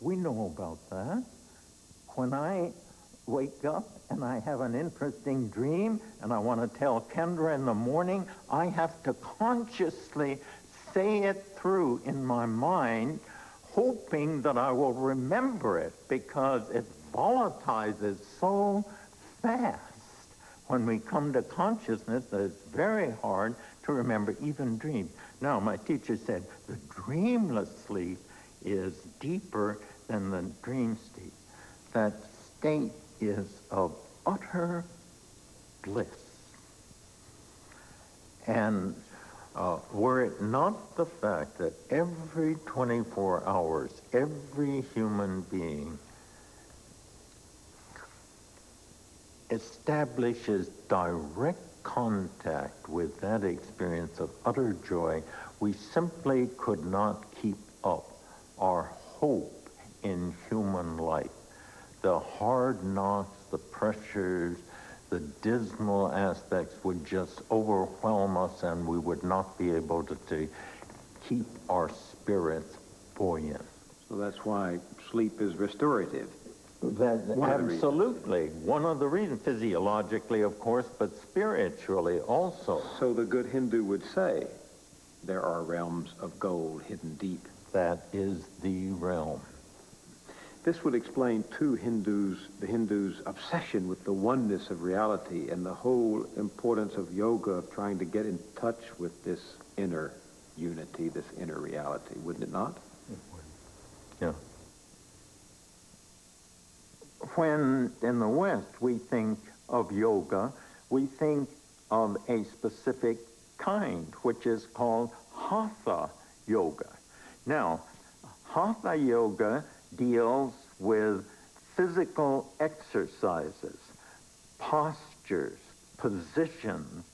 We know about that. When I wake up and I have an interesting dream and I want to tell Kendra in the morning, I have to consciously say it through in my mind, hoping that I will remember it, because it volatilizes so fast when we come to consciousness that it's very hard to remember even dreams. Now, my teacher said the dreamless sleep is deeper than the dream state. That state is of utter bliss. And were it not the fact that every 24 hours, every human being establishes direct contact with that experience of utter joy, we simply could not keep up our hope in human life. The hard knocks, the pressures, the dismal aspects would just overwhelm us, and we would not be able to keep our spirits buoyant. So that's why sleep is restorative. Absolutely. One of the reasons, physiologically, of course, but spiritually also. So the good Hindu would say, there are realms of gold hidden deep. That is the realm. This would explain, too, the Hindus' obsession with the oneness of reality and the whole importance of yoga, of trying to get in touch with this inner unity, this inner reality, wouldn't it not? It would. Yeah. When in the West we think of yoga, we think of a specific kind, which is called Hatha yoga. Now, Hatha yoga deals with physical exercises, postures, positions,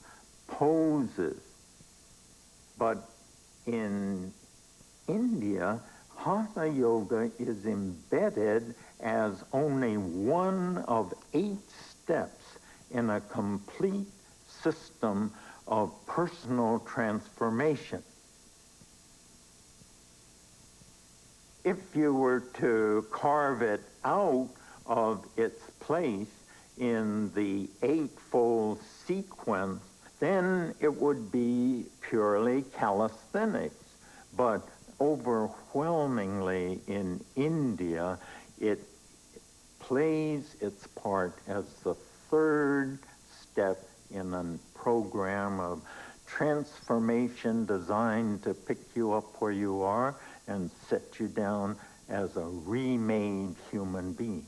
poses. But in India, Hatha yoga is embedded as only one of 8 steps in a complete system of personal transformation. If you were to carve it out of its place in the 8-fold sequence, then it would be purely calisthenics. But overwhelmingly in India, it plays its part as the 3rd step in a program of transformation designed to pick you up where you are and set you down as a remade human being.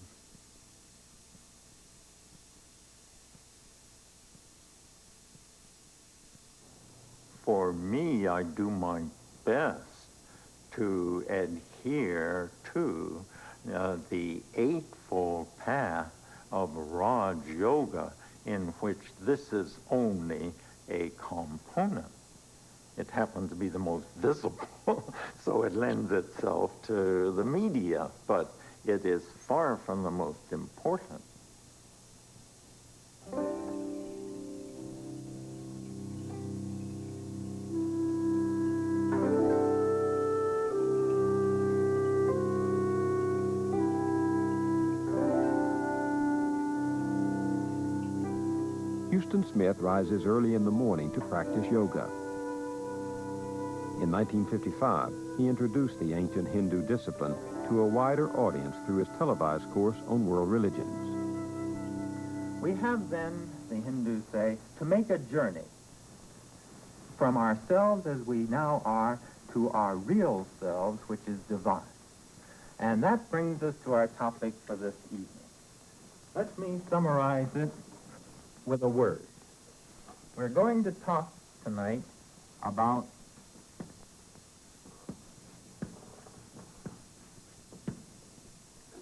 For me, I do my best to adhere to the 8-fold path of Raj Yoga, in which this is only a component. It happens to be the most visible, so it lends itself to the media, but it is far from the most important. Huston Smith rises early in the morning to practice yoga. In 1955, he introduced the ancient Hindu discipline to a wider audience through his televised course on world religions. We have then, the Hindus say, to make a journey from ourselves as we now are to our real selves, which is divine. And that brings us to our topic for this evening. Let me summarize it with a word. We're going to talk tonight about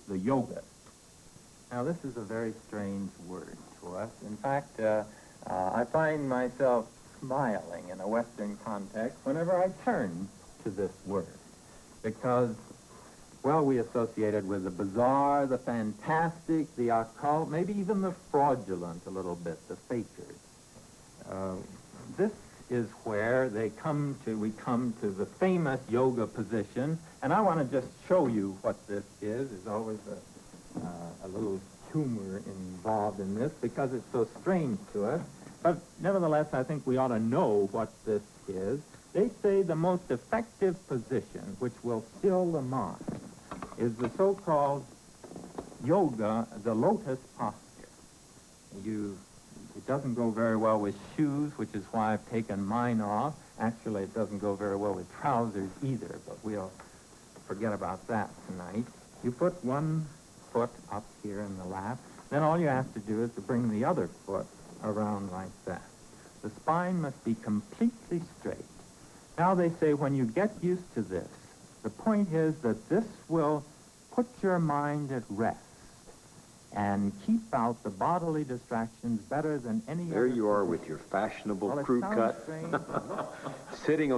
the yoga. Now, this is a very strange word to us. In fact, I find myself smiling in a Western context whenever I turn to this word, because, well, we associate it with the bizarre, the fantastic, the occult, maybe even the fraudulent a little bit, the fakers. This is where we come to the famous yoga position. And I want to just show you what this is. There's always a little humor involved in this because it's so strange to us. But nevertheless, I think we ought to know what this is. They say the most effective position, which will still the mind, is the so-called yoga, the lotus posture. It doesn't go very well with shoes, which is why I've taken mine off. Actually, it doesn't go very well with trousers either, but we'll forget about that tonight. You put one foot up here in the lap. Then all you have to do is to bring the other foot around like that. The spine must be completely straight. Now they say when you get used to this, the point is that this will put your mind at rest and keep out the bodily distractions better than any other. There you are with your fashionable crew cut, strange. sitting